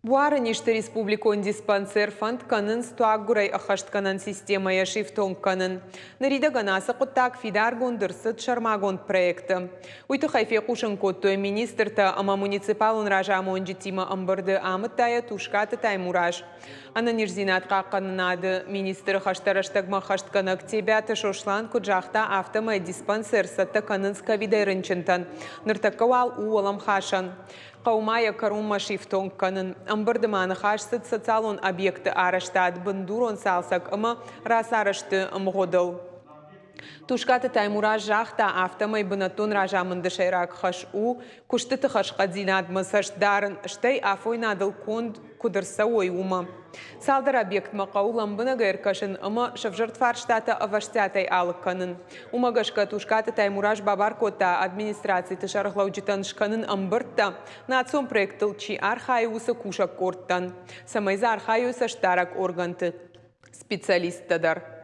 Буарыништы республикон диспансер фонд канын стуаггурай ахаштканан система яшифтон канын. Нарида ганасы құттак фидар гондырсыт шармагон проекты. Уйты хайфе кушын коттой министрта ама муниципалун ражамон житима амбырды амыттая тушкаты таймураж. Ана нирзинатқа қанынады министр хаштараштагма хаштканак тебяты шошлан куджахта автома диспансер сатта канын сковидай рынчынтан. Ныртаккавал уолам хашан. Қаумая карума шифтон канын. Амбырдыманы хашсыт социалон объекты араштад бындурон салсак ама рас арашты амғодыл. Тушкаты таймураж жахта автомай бынатон ражамынды шайрак хаш куштыты хашқа динад мысаш дарын штай афойнадыл конд кудырса ой ума. Салдар объект мақаулам бынагайр кашын ама шавжыртфар штата аваштятай алық канын. Умагашка тушкаты таймураж бабар кота администрации тышарғлауджитан шканын амбыртта нацон проектыл чи архайусы кушак корттан. Самайза архайусы штарак органты специалистадар.